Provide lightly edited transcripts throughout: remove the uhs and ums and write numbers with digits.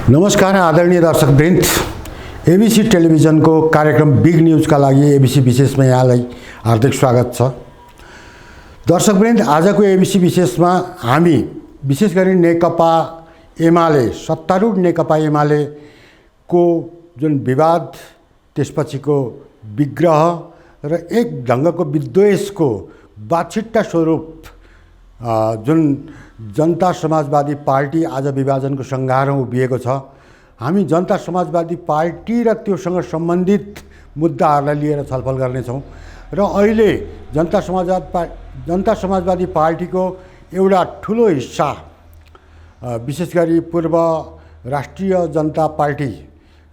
नमस्कार आदरणीय दर्शकवृन्द, एबिसी टेलिभिजनको कार्यक्रम बिग न्यूजका लागि एबिसी विशेषमा यहाँलाई हार्दिक स्वागत छ। दर्शकवृन्द, आजको एबिसी विशेषमा हामी विशेष गरी नेकपा एमाले, सत्तारूढ नेकपा एमालेको जुन विवाद, त्यसपछिको विग्रह र एक ढङ्गको विद्वेषको बाछिट्टा स्वरूप जुन जनता समाजवादी पार्टी आज विभाजनको सङ्घारमा उभिएको छ, हामी जनता समाजवादी पार्टी र त्योसँग सम्बन्धित मुद्दाहरूलाई लिएर छलफल गर्नेछौँ। र अहिले जनता समाजवादी पार्टीको एउटा ठुलो हिस्सा, विशेष गरी पूर्व राष्ट्रिय जनता पार्टी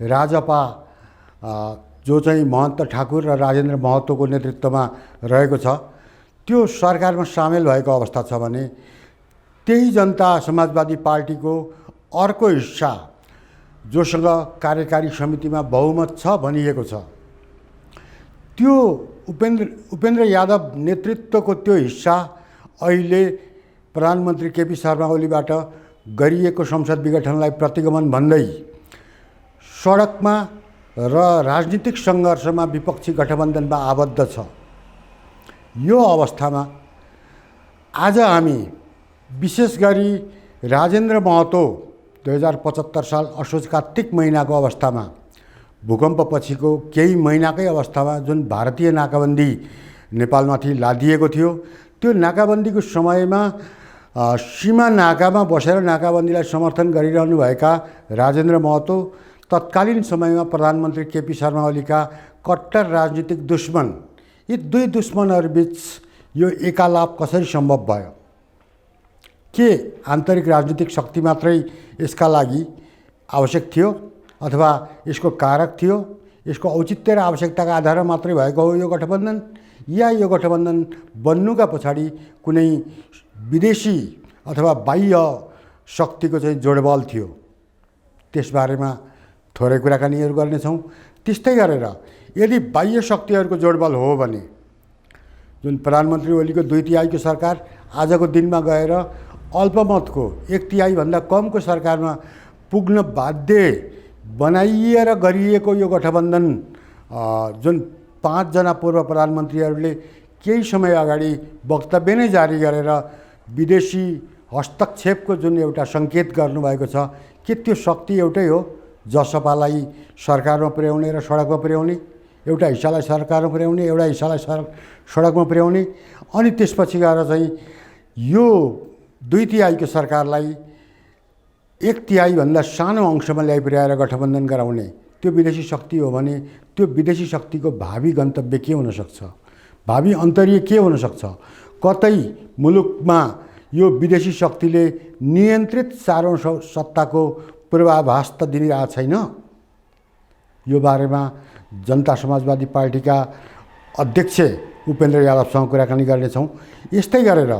राजपा, जो चाहिँ महन्त ठाकुर र राजेन्द्र महतोको नेतृत्वमा रहेको छ, त्यो सरकारमा सामेल भएको अवस्था छ भने त्यही जनता समाजवादी पार्टीको अर्को हिस्सा, जोसँग कार्यकारी समितिमा बहुमत छ भनिएको छ, त्यो उपेन्द्र यादव नेतृत्वको त्यो हिस्सा अहिले प्रधानमन्त्री केपी शर्मा ओलीबाट गरिएको संसद विघटनलाई प्रतिगमन भन्दै सडकमा र राजनीतिक सङ्घर्षमा विपक्षी गठबन्धनमा आबद्ध छ। यो अवस्थामा आज हामी विशेष गरी राजेन्द्र महतो 2075 साल असोज कार्तिक महिनाको अवस्थामा, भूकम्पपछिको केही महिनाकै अवस्थामा जुन भारतीय नाकाबन्दी नेपालमाथि लादिएको थियो, त्यो नाकाबन्दीको समयमा सीमा नाकामा बसेर नाकाबन्दीलाई समर्थन गरिरहनुभएका राजेन्द्र महतो तत्कालीन समयमा प्रधानमन्त्री केपी शर्मा ओलीका कट्टर राजनीतिक दुश्मन। यी दुई दुश्मनहरूबीच यो एकालाप कसरी सम्भव भयो? के आन्तरिक राजनीतिक शक्ति मात्रै यसका लागि आवश्यक थियो अथवा यसको कारक थियो? यसको औचित्य र आवश्यकताका आधारमा मात्रै भएको हो यो गठबन्धन, या यो गठबन्धन बन्नुका पछाडि कुनै विदेशी अथवा बाह्य शक्तिको चाहिँ जोडबल थियो? त्यसबारेमा थोरै कुराकानीहरू गर्नेछौँ। त्यस्तै गरेर यदि बाह्य शक्तिहरूको जोडबल हो भने जुन प्रधानमन्त्री ओलीको 2/3 सरकार आजको दिनमा गएर अल्पमतको 1/3 कमको सरकारमा पुग्न बाध्य बनाइएर गरिएको यो गठबन्धन, जुन 5 जना पूर्व प्रधानमन्त्रीहरूले केही समय अगाडि वक्तव्य नै जारी गरेर विदेशी हस्तक्षेपको जुन एउटा सङ्केत गर्नुभएको छ, के त्यो शक्ति एउटै हो? जसपालाई सरकारमा पुर्याउने र सडकमा पुर्याउने, एउटा हिस्सालाई सरकारमा पुर्याउने, एउटा हिस्सालाई सडकमा पुर्याउने, अनि त्यसपछि गएर चाहिँ यो 2/3 सरकारलाई 1/3 सानो अंशमा ल्याइ पुर्याएर गठबन्धन गराउने त्यो विदेशी शक्ति हो भने त्यो विदेशी शक्तिको भावी गन्तव्य के हुन सक्छ? भावी अन्तर्य के हुन सक्छ? कतै मुलुकमा यो विदेशी शक्तिले नियन्त्रित चारौँ सत्ताको पूर्वाभास त दिइरहेको छैन? यो बारेमा जनता समाजवादी पार्टीका अध्यक्ष उपेन्द्र यादवसँग कुराकानी गर्नेछौँ। यस्तै गरेर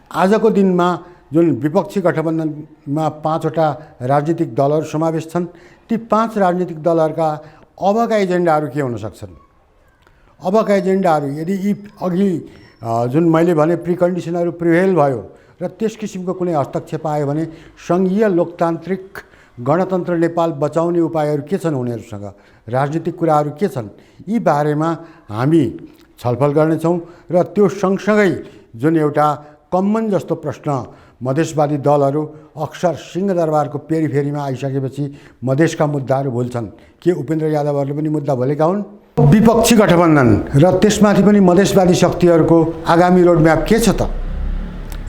आजको दिनमा जुन विपक्षी गठबन्धनमा 5 वटा राजनीतिक दलहरू समावेश छन्, ती 5 राजनीतिक दलहरूका अबका एजेन्डाहरू के हुन सक्छन्? अबका एजेन्डाहरू यदि यी अघि जुन मैले भने प्रिकन्डिसनहरू प्रिभेल भयो र त्यस किसिमको कुनै हस्तक्षेप आयो भने सङ्घीय लोकतान्त्रिक गणतन्त्र नेपाल बचाउने उपायहरू के छन् उनीहरूसँग? राजनीतिक कुराहरू के छन्? यी बारेमा हामी छलफल गर्नेछौँ। र त्यो सँगसँगै जुन एउटा कम्मन जस्तो प्रश्न मधेसवादी दलहरू अक्सर सिंहदरबारको पेरिफेरीमा आइसकेपछि मधेसका मुद्दाहरू भुल्छन्। के उपेन्द्र यादवहरूले पनि मुद्दा भुलेका हुन्? विपक्षी गठबन्धन र त्यसमाथि पनि मधेसवादी शक्तिहरूको आगामी रोडम्याप के छ त?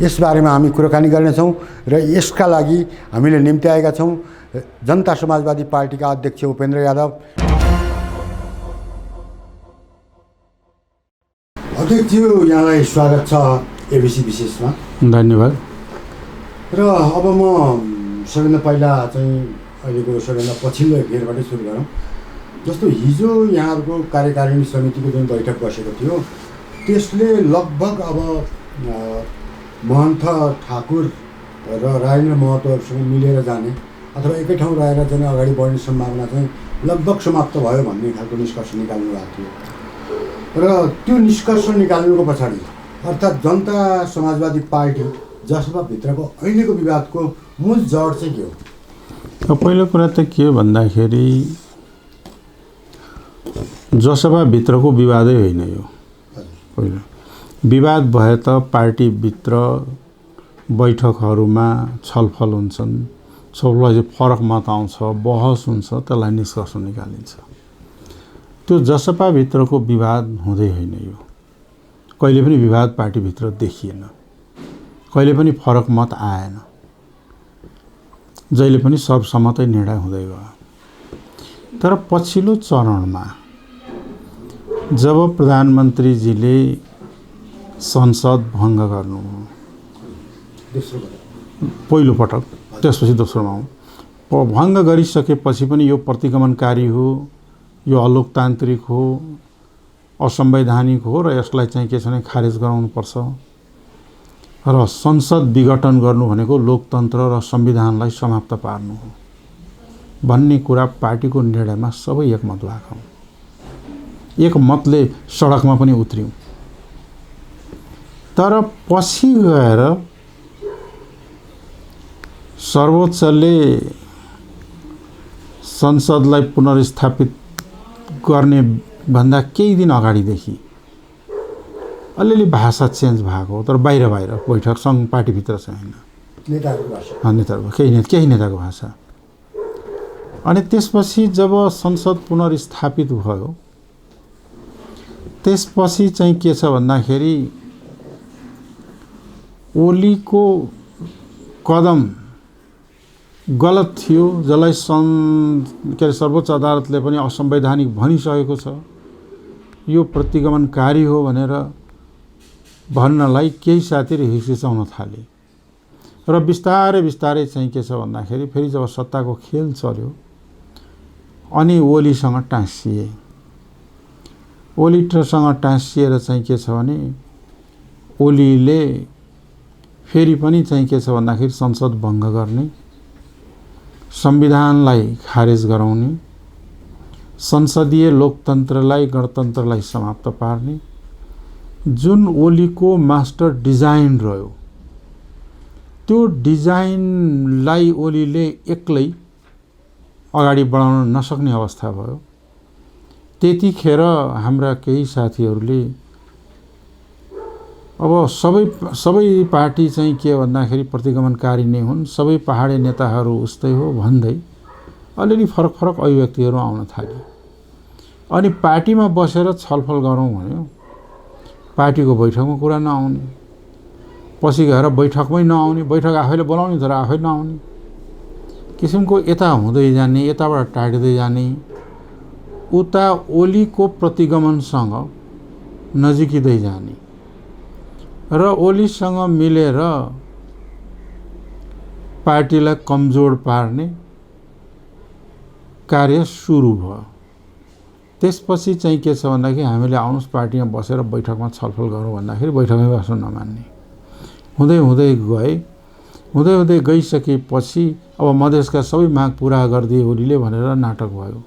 यसबारेमा हामी कुराकानी गर्नेछौँ र यसका लागि हामीले निम्ति आएका छौँ जनता समाजवादी पार्टीका अध्यक्ष उपेन्द्र यादव। अध्यक्षज्यू, यहाँलाई स्वागत छ एबिसी विशेषमा। धन्यवाद। र अब म सबैभन्दा पहिला चाहिँ अहिलेको सबैभन्दा पछिल्लो घेरबाटै सुरु गरौँ। जस्तो हिजो यहाँहरूको कार्यकारिणी समितिको जुन बैठक बसेको थियो, त्यसले लगभग अब महन्त ठाकुर र राजेन्द्र महतोहरूसँग मिलेर जाने अथवा एकै ठाउँ रहेर चाहिँ अगाडि बढ्ने सम्भावना चाहिँ लगभग समाप्त भयो भन्ने खालको निष्कर्ष निकाल्नु भएको थियो। र त्यो निष्कर्ष निकाल्नुको पछाडि अर्थात् जनता समाजवादी पार्टी जसमा भित्रको अहिलेको विवादको मूल जड चाहिँ के हो? पहिलो कुरा त के हो भन्दाखेरि जसपाभित्रको विवादै होइन यो। पहिलो विवाद भए त पार्टीभित्र बैठकहरूमा छलफल हुन्छन्, छलफलपछि फरक मत आउँछ, बहस हुन्छ, त्यसलाई निष्कर्ष निकालिन्छ। त्यो जसपाभित्रको विवाद हुँदै होइन यो। कहिले पनि विवाद पार्टीभित्र देखिएन, कहिले पनि फरक मत आएन, जहिले पनि सर्वसम्मतै निर्णय हुँदै गयो। तर पछिल्लो चरणमा जब प्रधानमन्त्रीजीले संसद भङ्ग गर्नु पहिलो पटक, त्यसपछि दोस्रोमा भङ्ग गरिसकेपछि पनि यो प्रतिगमनकारी हो, यो अलोकतान्त्रिक हो, असंवैधानिक हो र यसलाई चाहिँ के छ भने खारेज गराउनुपर्छ र संसद विघटन गर्नु भनेको लोकतन्त्र र संविधानलाई समाप्त पार्नु हो भन्ने कुरा पार्टीको निर्णयमा सबै एकमत भएको हौँ। एक मतले सडकमा पनि उत्रियौँ। तर पछि गएर सर्वोच्चले संसदलाई पुनर्स्थापित गर्ने भन्दा केही दिन अगाडिदेखि अलिअलि भाषा चेन्ज भएको हो, तर बाहिर बाहिर बैठक सङ्घ पार्टीभित्र चाहिँ होइन, नेताहरूको केही नेताको भाषा। अनि त्यसपछि जब संसद पुनर्स्थापित भयो त्यसपछि चाहिँ के छ भन्दाखेरि ओलीको कदम गलत थियो, जसलाई सर्वोच्च अदालतले पनि असंवैधानिक भनिसकेको छ। यो प्रतिगमनकारी हो भनेर भन्नलाई केही साथीले हिचकिचाउन थाले र बिस्तारै बिस्तारै चाहिँ के छ भन्दाखेरि फेरि जब सत्ताको खेल चल्यो अनि ओलीसँग टाँसिए। ओलीसँग टाँसिएर चाहिँ के छ भने ओलीले फेरि पनि चाहिँ के छ भन्दाखेरि संसद भङ्ग गर्ने, संविधानलाई खारेज गराउने, संसदीय लोकतन्त्रलाई गणतन्त्रलाई समाप्त पार्ने जुन ओलीको मास्टर डिजाइन रह्यो त्यो डिजाइनलाई ओलीले एक्लै अगाडि बढाउन नसक्ने अवस्था भयो। त्यतिखेर हाम्रा केही साथीहरूले अब सबै पार्टी चाहिँ के भन्दाखेरि प्रतिगमनकारी नै हुन्, सबै पहाडे नेताहरू उस्तै हो भन्दै अलिअलि फरक फरक अभिव्यक्तिहरू आउन थाले। अनि पार्टीमा बसेर छलफल गरौँ भन्यो, पार्टीको बैठकमा कुरा नआउने, पछि गएर बैठकमै नआउने, बैठक आफैले बोलाउने तर आफै नआउने किसिमको यता हुँदै जाने, यताबाट टाढिँदै जाने, उता ओलीको प्रतिगमनसँग नजिकिँदै जाने र ओलीसँग मिलेर पार्टीलाई कमजोर पार्ने कार्य सुरु भयो। त्यसपछि चाहिँ के छ भन्दाखेरि हामीले आउनुहोस् पार्टीमा बसेर बैठकमा छलफल गरौँ भन्दाखेरि बैठकमै बस्न नमान्ने हुँदै हुँदै गए। हुँदै हुँदै गइसकेपछि अब मधेसका सबै माग पुरा गरिदिए ओलीले भनेर नाटक भयो।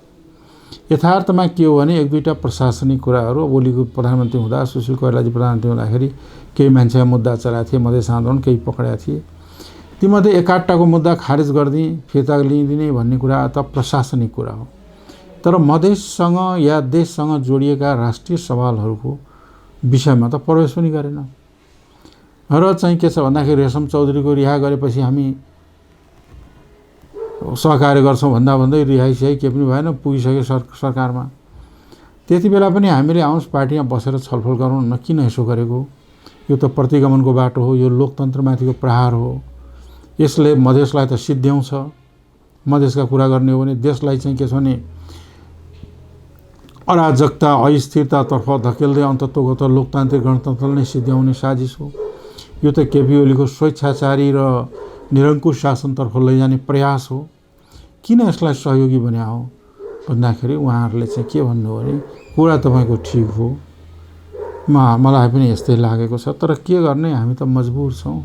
यथार्थमा के हो भने एक दुईवटा प्रशासनिक कुराहरू ओलीको प्रधानमन्त्री हुँदा, सुशील कोइरालाजी प्रधानमन्त्री हुँदाखेरि केही मान्छेका मुद्दा चलाएको थिए, मधेस आन्दोलन केही पक्रेका थिए, तीमध्ये एकाधटाको मुद्दा खारेज गरिदिए, फिर्ता लिइदिने भन्ने कुरा त प्रशासनिक कुरा हो। तर मधेससँग या देशसँग जोडिएका राष्ट्रिय सवालहरूको विषयमा त प्रवेश पनि गरेन। र चाहिँ के छ भन्दाखेरि रेशम चौधरीको रिहा गरेपछि हामी सहकार्य गर्छौँ भन्दा भन्दै रिहाई सिहाई के पनि भएन, पुगिसक्यो सरकारमा। त्यति बेला पनि हामीले आउनुहोस् पार्टीमा बसेर छलफल गरौँ न, किन यसो गरेको, यो त प्रतिगमनको बाटो हो, यो लोकतन्त्रमाथिको प्रहार हो, यसले मधेसलाई त सिद्ध्याउँछ। मधेसका कुरा गर्ने हो भने देशलाई चाहिँ के छ भने अराजकता अस्थिरतातर्फ धकेल्दै अन्तत्वगत लोकतान्त्रिक गणतन्त्रलाई नै सिद्ध्याउने साजिस हो। यो त केपी ओलीको स्वेच्छाचारी र निरङ्कुश शासनतर्फ लैजाने प्रयास हो। किन यसलाई सहयोगी बन्या हो भन्दाखेरि उहाँहरूले चाहिँ के भन्नु भने कुरा तपाईँको ठिक हो, मलाई पनि यस्तै लागेको छ, तर के गर्ने हामी त मजबुर छौँ,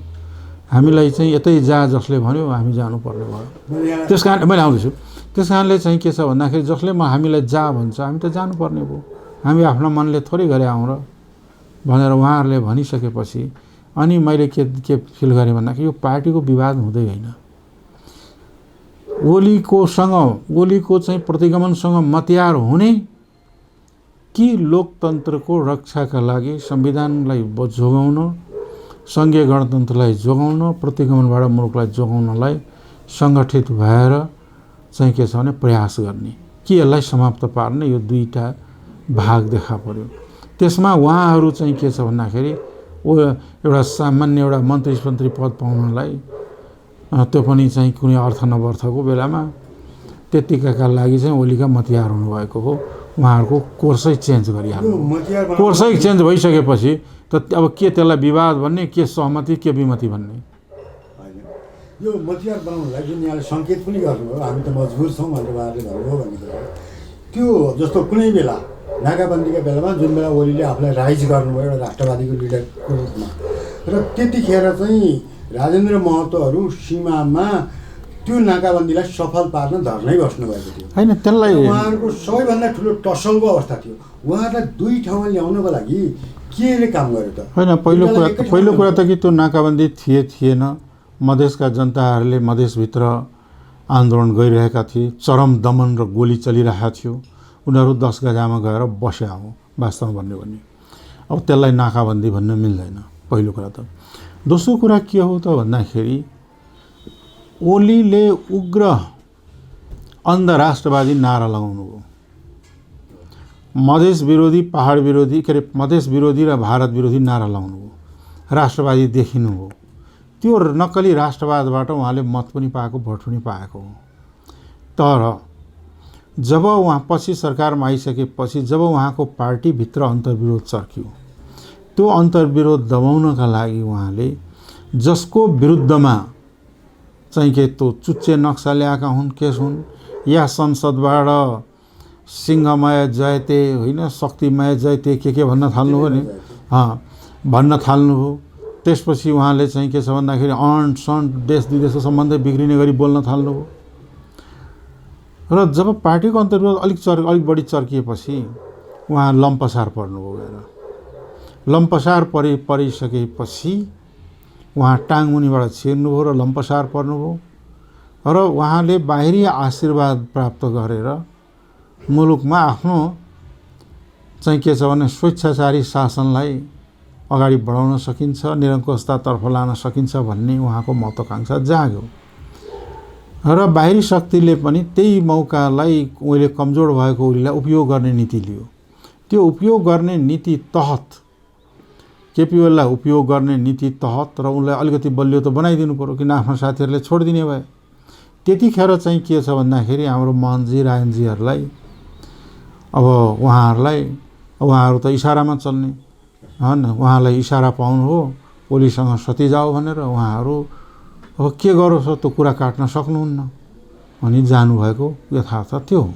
हामीलाई चाहिँ यतै जा जसले भन्यो हामी जानुपर्ने भयो। त्यस कारण मैले आउँदैछु, त्यस कारणले चाहिँ के छ भन्दाखेरि जसले हामीलाई जा भन्छ हामी त जानुपर्ने भयो, हामी आफ्नो मनले थोरै गरे आउँ र भनेर उहाँहरूले भनिसकेपछि अनि मैले के फिल गरेँ भन्दाखेरि यो पार्टीको विवाद हुँदै होइन, ओलीको चाहिँ प्रतिगमनसँग मतियार हुने कि लोकतन्त्रको रक्षाका लागि संविधानलाई जोगाउन, सङ्घीय गणतन्त्रलाई जोगाउन, प्रतिगमनबाट मुलुकलाई जोगाउनलाई सङ्गठित भएर चाहिँ के छ भने प्रयास गर्ने कि यसलाई समाप्त पार्ने, यो दुईटा भाग देखा पर्यो। त्यसमा उहाँहरू चाहिँ के छ भन्दाखेरि एउटा सामान्य एउटा मन्त्री पद पाउनलाई त्यो पनि चाहिँ कुनै अर्थ नवर्थको बेलामा त्यतिका लागि चाहिँ ओलीका मतियार हुनुभएको हो। उहाँहरूको कोर्सै चेन्ज गरिहाल्नु। कोर्सै चेन्ज भइसकेपछि त अब के त्यसलाई विवाद भन्ने, के सहमति, के विमति भन्ने। यो मतियार बनाउनलाई जुन यहाँले सङ्केत पनि गर्नुभयो, हामी त मजबुर छौँ भनेर उहाँहरूले भन्नुभयो भन्ने कुरा, त्यो जस्तो कुनै बेला नाकाबन्दीका बेलामा जुन बेला ओलीले आफूलाई राइज गर्नुभयो एउटा राष्ट्रवादीको लिडरको रूपमा, र त्यतिखेर चाहिँ राजेन्द्र महतोहरू सीमामा त्यो नाकाबन्दीलाई सफल पार्न धर्नै बस्नुभएको थियो होइन। त्यसलाई उहाँहरूको सबैभन्दा ठुलो टसलको अवस्था थियो। उहाँहरूलाई दुई ठाउँमा ल्याउनको लागि केले काम गर्यो त? होइन, पहिलो कुरा त कि त्यो नाकाबन्दी थिएन। मधेसका जनताहरूले मधेसभित्र आन्दोलन गरिरहेका थिए, चरम दमन र गोली चलिरहेको थियो। उनीहरू 10 गजामा गएर बस्या हो वास्तवमा भन्यो भने। अब त्यसलाई नाकाबन्दी भन्न मिल्दैन, पहिलो कुरा त। दोस्रो कुरा के हो त भन्दाखेरि ओलीले उग्र अन्धराष्ट्रवादी नारा लगाउनु हो। मधेस विरोधी, पहाड विरोधी, के अरे मधेस विरोधी र भारत विरोधी नारा लगाउनु हो, राष्ट्रवादी देखिनु हो। त्यो नक्कली राष्ट्रवादबाट उहाँले मत पनि पाएको, भोट पनि पाएको हो। तर जब उहाँ पछि सरकारमा आइसकेपछि जब उहाँको पार्टीभित्र अन्तर्विरोध चर्कियो, त्यो अन्तर्विरोध दबाउनका लागि उहाँले जसको विरुद्धमा चाहिँ के त्यो चुच्चे नक्सा ल्याएका हुन्, केस हुन्, या संसदबाट सिंहमय जयते होइन शक्तिमय जयते के भन्न थाल्नुभयो नि, भन्न थाल्नुभयो। त्यसपछि उहाँले चाहिँ के छ भन्दाखेरि अण्ट सण्ट देश विदेशको सम्बन्ध बिग्रिने गरी बोल्न थाल्नुभयो। र जब पार्टीको अन्तर्विरोध अलिक बढी चर्किएपछि उहाँ लम्पसार पर्नुभयो गएर। लम्पसार परिसकेपछि उहाँ टाङमुनिबाट छिर्नुभयो र लम्पसार पर्नुभयो। र उहाँले बाहिरी आशीर्वाद प्राप्त गरेर मुलुकमा आफ्नो चाहिँ के छ भने स्वेच्छाचारी शासनलाई अगाडि बढाउन सकिन्छ, निरङ्कुशतातर्फ लान सकिन्छ भन्ने उहाँको महत्त्वाकांक्षा जाग्यो। र बाहिरी शक्तिले पनि त्यही मौकालाई उहिले कमजोर भएको ओलीलाई उपयोग गर्ने नीति लियो। त्यो उपयोग गर्ने नीति तहत केपी ओलीलाई उपयोग गर्ने नीति तहत र उनलाई अलिकति बलियो त बनाइदिनु पर्यो, किन आफ्नो साथीहरूले छोडिदिने भए। त्यतिखेर चाहिँ के छ भन्दाखेरि हाम्रो मोहनजी रायनजीहरूलाई अब उहाँहरू त इसारामा चल्ने होइन, उहाँलाई इसारा पाउनु हो ओलीसँग सती जाऊ भनेर, उहाँहरू अब के गरोस् त्यो कुरा काट्न सक्नुहुन्न भनी जानुभएको यथार्थ त्यो हो।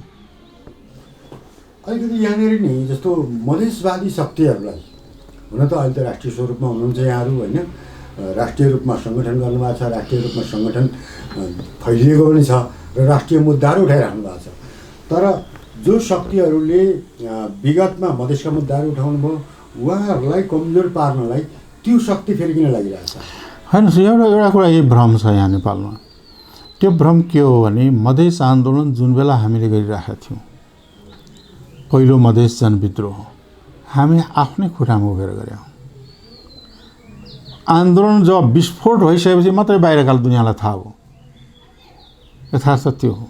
अलिकति यहाँनिर नि जस्तो मधेसवादी शक्तिहरूलाई, हुन त अहिले त राष्ट्रिय स्वरूपमा हुनुहुन्छ यहाँहरू होइन, राष्ट्रिय रूपमा सङ्गठन गर्नुभएको छ, राष्ट्रिय रूपमा सङ्गठन फैलिएको पनि छ र राष्ट्रिय मुद्दाहरू उठाइराख्नु भएको छ। तर जो शक्तिहरूले विगतमा मधेसका मुद्दाहरू उठाउनु भयो, उहाँहरूलाई कमजोर पार्नलाई त्यो शक्ति फेरि किन लागिरहेको छ? होइन, एउटा कुरा यही भ्रम छ यहाँ नेपालमा। त्यो भ्रम के हो भने मधेस आन्दोलन जुन बेला हामीले गरिरहेका थियौँ, पहिलो मधेस जनविद्रोह हामी आफ्नै खुट्टामा उभिएर गऱ्यौँ। आन्दोलन जब विस्फोट भइसकेपछि मात्रै बाहिरका दुनियाँलाई थाहा हो, यथार्थ त्यो हो।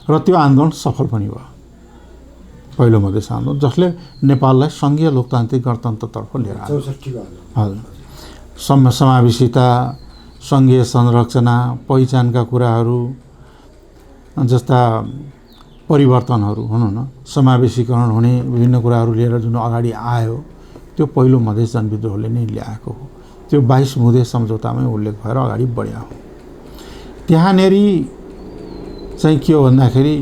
र त्यो आन्दोलन सफल पनि भयो, पहिलो मधेस आन्दोलन, जसले नेपाललाई सङ्घीय लोकतान्त्रिक गणतन्त्रतर्फ लिएर आयो। हजुर, समावेशिता, सङ्घीय संरचना, पहिचानका कुराहरू जस्ता परिवर्तनहरू भनौँ न, समावेशीकरण हुने विभिन्न कुराहरू लिएर जुन अगाडि आयो, त्यो पहिलो मधेस जनविद्रोहले नै ल्याएको हो। त्यो 22 मुदे सम्झौतामै उल्लेख भएर अगाडि बढ्या हो। त्यहाँनेरि चाहिँ के हो भन्दाखेरि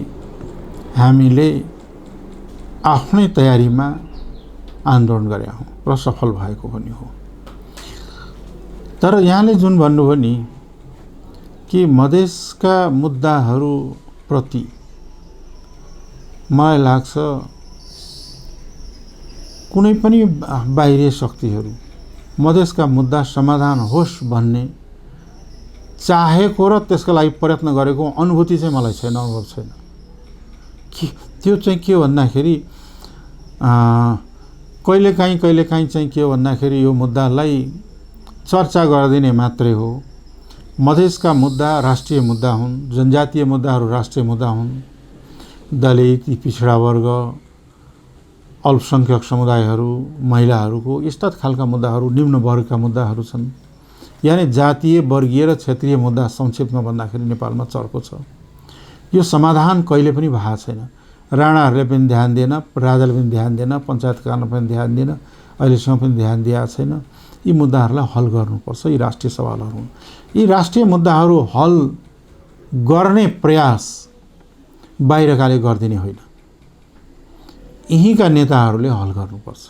हामीले आफ्नै तयारीमा आन्दोलन गरेका हौँ र सफल भएको पनि हो। तर यहाँले जुन भन्नुभयो नि कि मधेसका मुद्दाहरूप्रति मलाई लाग्छ कुनै पनि बाहिरी शक्तिहरू मधेसका मुद्दा समाधान होस् भन्ने चाहेको र त्यसको लागि प्रयत्न गरेको अनुभूति चाहिँ मलाई छैन, अनुभव छैन। त्यो चाहिँ के भन्दाखेरि कहिलेकाहीँ चाहिँ के भन्दाखेरि यो मुद्दालाई चर्चा गरिदिने मात्रै हो। मधेसका मुद्दा राष्ट्रिय मुद्दा हुन्, जनजातीय मुद्दाहरू राष्ट्रिय मुद्दा हुन्। दलित, पिछडा वर्ग, अल्पसङ्ख्यक समुदायहरू, महिलाहरूको यस्ता खालका मुद्दाहरू निम्न वर्गका मुद्दाहरू छन्। यानि जातीय, वर्गीय र क्षेत्रीय मुद्दा संक्षेपमा भन्दाखेरि नेपालमा चर्को छ। यो समाधान कहिले पनि भएको छैन। राणाहरूले पनि ध्यान दिएन, राजाले पनि ध्यान दिएन, पञ्चायतकालले पनि ध्यान दिएन, अहिलेसम्म पनि ध्यान दिएको छैन। यी मुद्दाहरूलाई हल गर्नुपर्छ। यी राष्ट्रिय सवालहरू हुन्। यी राष्ट्रिय मुद्दाहरू हल गर्ने प्रयास बाहिरकाले गरिदिने होइन, यहीँका नेताहरूले हल गर्नुपर्छ।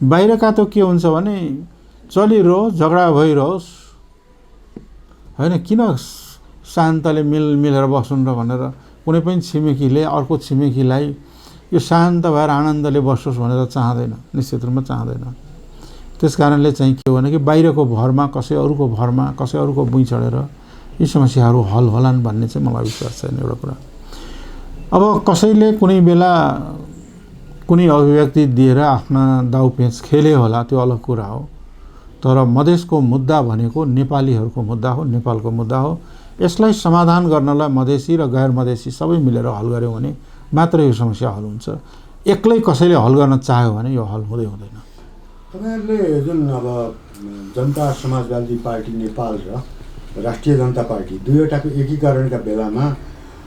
बाहिरका त के हुन्छ भने चलिरहोस्, झगडा भइरहोस् होइन, किन शान्तले मिलेर बस्नु र भनेर कुनै पनि छिमेकीले अर्को छिमेकीलाई यो शान्त भएर आनन्दले बसोस् भनेर चाहँदैन, निश्चित रूपमा चाहँदैन। त्यस कारणले चाहिँ के हो भने कि बाहिरको भरमा, कसै अरूको भरमा, कसै अरूको भुइँ चढेर यी समस्याहरू हल होलान् भन्ने चाहिँ मलाई विश्वास छैन। एउटा कुरा, अब कसैले कुनै बेला कुनै अभिव्यक्ति दिएर आफ्ना दाउपेच खेले होला, त्यो अलग कुरा हो। तर मधेसको मुद्दा भनेको नेपालीहरूको मुद्दा हो, नेपालको मुद्दा हो। यसलाई समाधान गर्नलाई मधेसी र गैर मधेसी सबै मिलेर हल गर्यो भने मात्र यो समस्या हल हुन्छ। एक्लै कसैले हल गर्न चाह्यो भने यो हल हुँदै हुँदैन। तपाईँहरूले जुन अब जनता समाजवादी पार्टी नेपाल र राष्ट्रिय जनता पार्टी दुईवटाको एकीकरणका बेलामा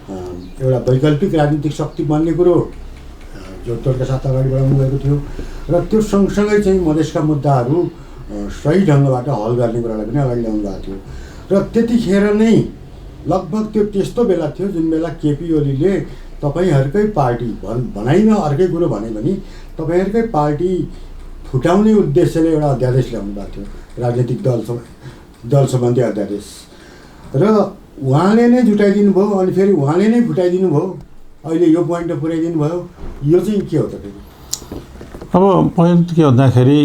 एउटा वैकल्पिक राजनीतिक शक्ति बन्ने कुरो जोडतोडका साथ अगाडि बढाउनु भएको थियो र त्यो सँगसँगै चाहिँ मधेसका मुद्दाहरू सही ढङ्गबाट हल गर्ने कुरालाई पनि अगाडि ल्याउनु भएको थियो। र त्यतिखेर नै लगभग त्यो त्यस्तो बेला थियो जुन बेला केपी ओलीले तपाईँहरूकै पार्टी भनाइमा अर्कै कुरो भने पनि तपाईँहरूकै पार्टी फुटाउने उद्देश्यले एउटा अध्यादेश ल्याउनु भएको थियो, राजनीतिक दल सम्बन्धी अध्यादेश। र उहाँले नै जुटाइदिनु भयो, अनि फेरि उहाँले नै फुटाइदिनु भयो। अहिले यो पोइन्टमा पुर्याइदिनु भयो। यो चाहिँ के हो त फेरि? अब पोइन्ट के भन्दाखेरि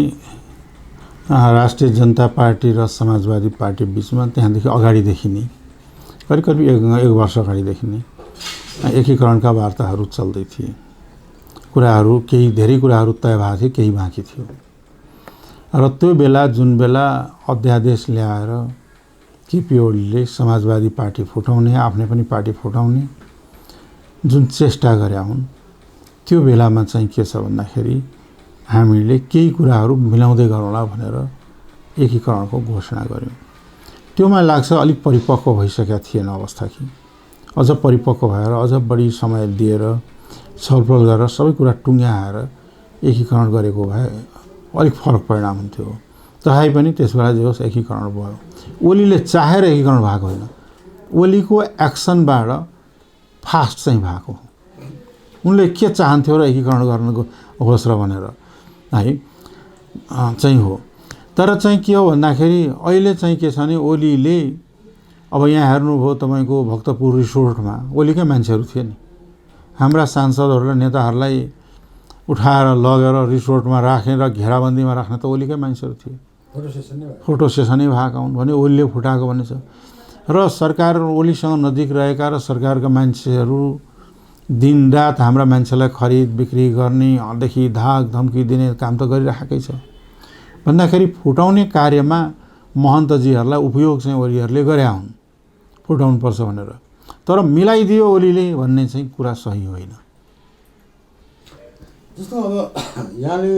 राष्ट्रिय जनता पार्टी र समाजवादी पार्टी बिचमा त्यहाँदेखि अगाडिदेखि नै करिब एक वर्ष अगाडिदेखि नै एकीकरणका वार्ताहरू चल्दै थिए। कुराहरू केही धेरै कुराहरू तय भएको थियो, केही बाँकी थियो। र त्यो बेला जुन बेला अध्यादेश ल्याएर केपी ओलीले समाजवादी पार्टी फुटाउने, आफ्नै पनि पार्टी फुटाउने जुन चेष्टा गरे हुन्, त्यो बेलामा चाहिँ के छ भन्दाखेरि हामीले केही कुराहरू मिलाउँदै गरौँला भनेर एकीकरणको घोषणा गऱ्यौँ। त्यो मलाई लाग्छ अलिक परिपक्व भइसकेका थिएन अवस्था कि अझ परिपक्व भएर अझ बढी समय दिएर छलफल गरेर सबै कुरा टुङ्ग्याएर एकीकरण गरेको भए अलिक फरक परिणाम हुन्थ्यो। तथापि त्यस बेला जे होस् एकीकरण भयो। ओलीले चाहेर एकीकरण भएको होइन, ओलीको एक्सनबाट फास्ट चाहिँ भएको हो। उनले के चाहन्थ्यो र एकीकरण गर्नको होस् र भनेर है चाहिँ हो। तर चाहिँ के हो भन्दाखेरि अहिले चाहिँ के छ भने ओलीले अब यहाँ हेर्नुभयो तपाईँको भक्तपुर रिसोर्टमा ओलीकै मान्छेहरू थिए नि। हाम्रा सांसदहरू र नेताहरूलाई उठाएर लगेर रिसोर्टमा राखेर घेराबन्दीमा राख्ने त ओलीकै मान्छेहरू थिए। फोटो सेसनै भएका हुन् भने ओलीले फुटाएको भन्ने छ। र सरकार ओलीसँग नजिक रहेका र सरकारका मान्छेहरू दिनरात हाम्रा मान्छेलाई खरिद बिक्री गर्नेदेखि धाक धम्की दिने काम त गरिराखेकै छ। भन्दाखेरि फुटाउने कार्यमा महन्तजीहरूलाई उपयोग चाहिँ ओलीहरूले गरे हुन् फुटाउनुपर्छ भनेर। तर मिलाइदियो ओलीले भन्ने चाहिँ कुरा सही होइन। जस्तो अब यहाँले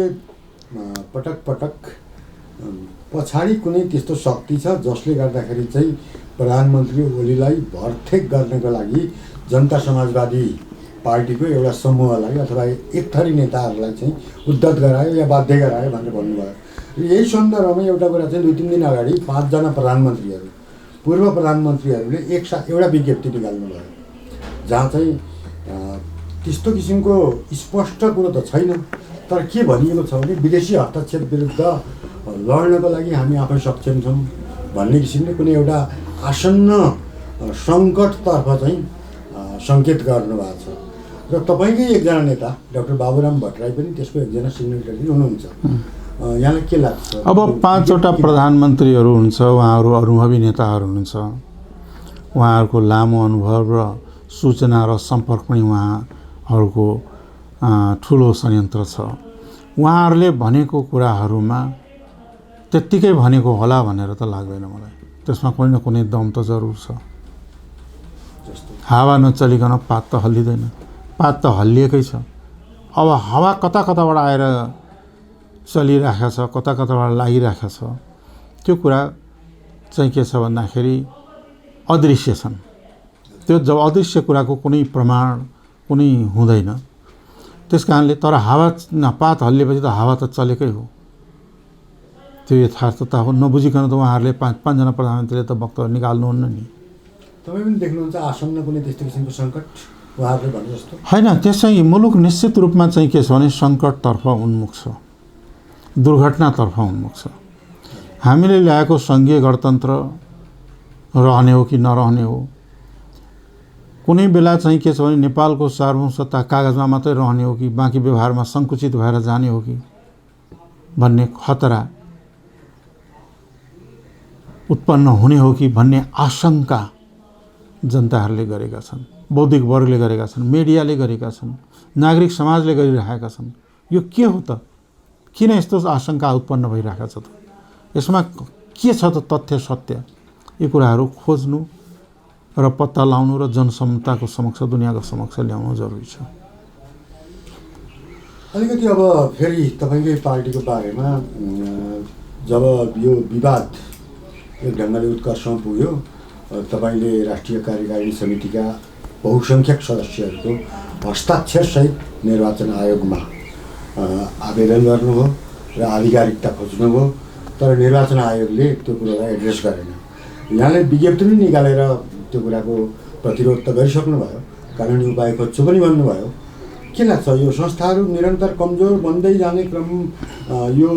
पटक पटक पछाडि कुनै त्यस्तो शक्ति छ जसले गर्दाखेरि चाहिँ प्रधानमन्त्री ओलीलाई भरथेक गर्नको लागि जनता समाजवादी पार्टीको एउटा समूहलाई अथवा एक थरी नेताहरूलाई चाहिँ उद्धत गरायो या बाध्य गरायो भनेर भन्नुभयो। यही सन्दर्भमा एउटा कुरा चाहिँ 2-3 दिन अगाडि 5 जना प्रधानमन्त्रीहरू पूर्व प्रधानमन्त्रीहरूले एउटा विज्ञप्ति निकाल्नु भयो जहाँ चाहिँ त्यस्तो किसिमको स्पष्ट कुरो त छैन, तर के भनिएको छ भने विदेशी हस्तक्षेप विरुद्ध लड्नको लागि हामी आफै सक्षम छौँ भन्ने किसिमले कुनै एउटा आसन्न सङ्कटतर्फ चाहिँ सङ्केत गर्नुभएको छ। र तपाईँकै एकजना नेता डाक्टर बाबुराम भट्टराई पनि त्यसको एकजना सिग्नेटरी हुनुहुन्छ। यहाँलाई के लाग्छ? अब 5वटा प्रधानमन्त्रीहरू हुन्छ, उहाँहरू अनुभवी नेताहरू हुनुहुन्छ, उहाँहरूको लामो अनुभव र सूचना र सम्पर्क पनि उहाँहरूको ठुलो संयन्त्र छ। उहाँहरूले भनेको कुराहरूमा त्यत्तिकै भनेको होला भनेर त लाग्दैन मलाई। त्यसमा कुनै न कुनै दम त जरुर छ। हावा नचलिकन पात त हल्लिँदैन, पात त हल्लिएकै छ। अब हावा कता कताबाट आएर चलिरहेको छ, कता कताबाट लागिरहेको छ, त्यो कुरा चाहिँ के छ भन्दाखेरि अदृश्य छन्। त्यो जब अदृश्य कुराको कुनै प्रमाण कुनै हुँदैन, त्यस कारणले तर हावा पात हल्लिएपछि त हावा त चलेकै हो। त्यो यथार्थता हो। नबुझिकन त उहाँहरूले 5-5 जना प्रधानमन्त्रीले त वक्तव्य निकाल्नुहुन्न नि। तपाईँ पनि देख्नुहुन्छ आसन्न कुनै त्यस्तो किसिमको सङ्कट उहाँहरूले भने जस्तो? होइन, त्यसै मुलुक निश्चित रूपमा चाहिँ के छ भने सङ्कटतर्फ उन्मुख छ, दुर्घटनातर्फ उन्मुख छ। हामीले ल्याएको सङ्घीय गणतन्त्र रहने हो कि नरहने हो, कुनै बेला चाहिँ के छ भने नेपालको सार्वभौमसत्ता कागजमा मात्रै रहने हो कि बाँकी व्यवहारमा सङ्कुचित भएर जाने हो कि भन्ने खतरा उत्पन्न हुने हो कि भन्ने आशंका जनताहरूले गरेका छन्, बौद्धिक वर्गले गरेका छन्, मिडियाले गरेका छन्, नागरिक समाजले गरिरहेका छन्। यो के हो त? किन यस्तो आशंका उत्पन्न भइरहेको छ त? यसमा के छ त तथ्य सत्य? यी कुराहरू खोज्नु र पत्ता लगाउनु र जनसम्मताको समक्ष, दुनियाँको समक्ष ल्याउनु जरुरी छ। अलिकति अब फेरि तपाईँकै पार्टीको बारेमा जब यो विवाद एक ढङ्गले उत्कर्षमा पुग्यो, तपाईँले राष्ट्रिय कार्यकारिणी समितिका बहुसङ्ख्यक सदस्यहरूको हस्ताक्षरसहित निर्वाचन आयोगमा आवेदन गर्नुभयो र आधिकारिकता खोज्नुभयो, तर निर्वाचन आयोगले त्यो कुरालाई एड्रेस गरेन। यहाँले विज्ञप्ति पनि निकालेर त्यो कुराको प्रतिरोध त गरिसक्नुभयो, कानुनी उपाय खोज्छु पनि भन्नुभयो। के लाग्छ यो संस्थाहरू निरन्तर कमजोर बन्दै जाने क्रम, यो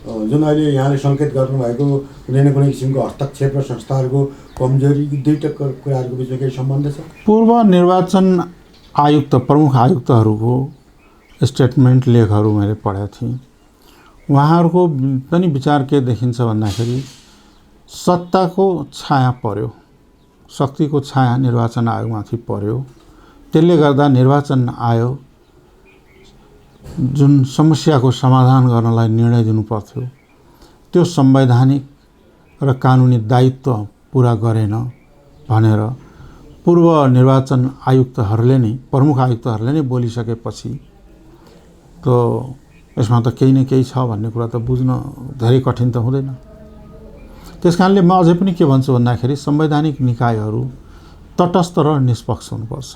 जुन अहिले यहाँले सङ्केत गर्नुभएको कुनै न कुनै किसिमको हस्तक्षेप र संस्थाहरूको कमजोरी, दुईवटा कुराहरूको बिचमा केही सम्बन्ध छ? पूर्व निर्वाचन आयुक्त, प्रमुख आयुक्तहरूको स्टेटमेन्ट लेखहरू मैले पढेको थिएँ। उहाँहरूको पनि विचार के देखिन्छ भन्दाखेरि सत्ताको छाया पर्यो, शक्तिको छाया निर्वाचन आयोगमाथि पर्यो। त्यसले गर्दा निर्वाचन आयोग जुन समस्याको समाधान गर्नलाई निर्णय दिनुपर्थ्यो, त्यो संवैधानिक र कानुनी दायित्व पुरा गरेन भनेर पूर्व निर्वाचन आयुक्तहरूले नै, प्रमुख आयुक्तहरूले नै बोलिसकेपछि त यसमा त केही न केही छ भन्ने कुरा त बुझ्न धेरै कठिन त हुँदैन। त्यस कारणले म अझै पनि के भन्छु भन्दाखेरि संवैधानिक निकायहरू तटस्थ र निष्पक्ष हुनुपर्छ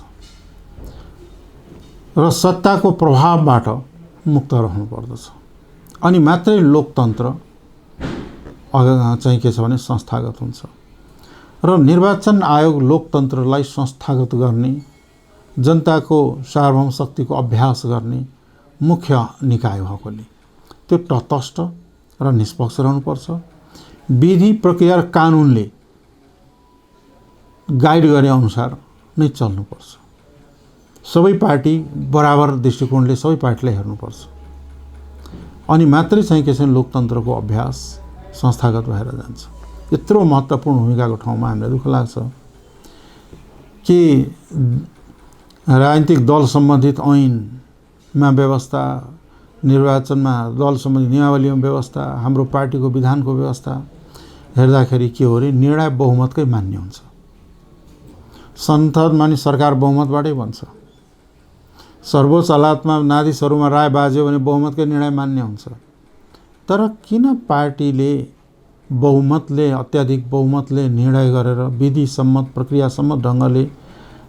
र सत्ताको प्रभावबाट मुक्त रहनुपर्दछ। अनि मात्रै लोकतन्त्र चाहिँ के छ भने संस्थागत हुन्छ। र निर्वाचन आयोग लोकतन्त्रलाई संस्थागत गर्ने, जनताको सार्वभौम शक्तिको अभ्यास गर्ने मुख्य निकाय भएकोले त्यो तटस्थ र निष्पक्ष रहनुपर्छ। विधि, प्रक्रिया र कानुनले गाइड गरे अनुसार नै चल्नुपर्छ। सबै पार्टी बराबर दृष्टिकोणले सबै पार्टीलाई हेर्नुपर्छ। अनि मात्रै चाहिँ के छ लोकतन्त्रको अभ्यास संस्थागत भएर जान्छ। यत्रो महत्त्वपूर्ण भूमिकाको ठाउँमा हामीलाई दुःख लाग्छ कि राजनीतिक दल सम्बन्धित ऐनमा व्यवस्था, निर्वाचनमा दल सम्बन्धी नियमावलीमा व्यवस्था, हाम्रो पार्टीको विधानको व्यवस्था हेर्दाखेरि के हो रे, निर्णय बहुमतकै मान्य हुन्छ। संसदमा नि सरकार बहुमतबाटै बन्छ। सर्वोच्च अदालतमा न्यायाधीशहरूमा राय बाज्यो भने बहुमतकै निर्णय मान्य हुन्छ। तर किन पार्टीले बहुमतले, अत्याधिक बहुमतले निर्णय गरेर, विधि सम्मत, प्रक्रिया सम्मत ढङ्गले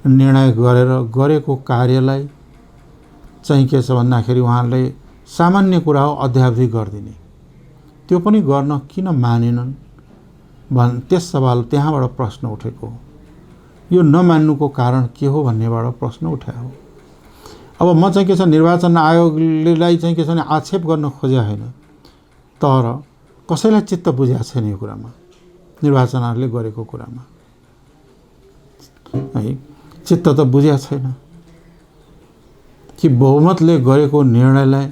निर्णय गरेर गरेको कार्यलाई चाहिँ के छ भन्दाखेरि उहाँहरूले सामान्य कुरा हो अध्यावधि गरिदिने, त्यो पनि गर्न किन मानेनन् त्यस सवाल त्यहाँबाट प्रश्न उठेको हो। यो नमान्नुको कारण के हो भन्नेबाट प्रश्न उठायो। अब म चाहिँ के छ निर्वाचन आयोगलाई चाहिँ के छ भने आक्षेप गर्न खोजेको होइन, तर कसैलाई चित्त बुझाएको छैन यो कुरामा, निर्वाचन आयोगले गरेको कुरामा है चित्त त बुझाएको छैन कि बहुमतले गरेको निर्णयलाई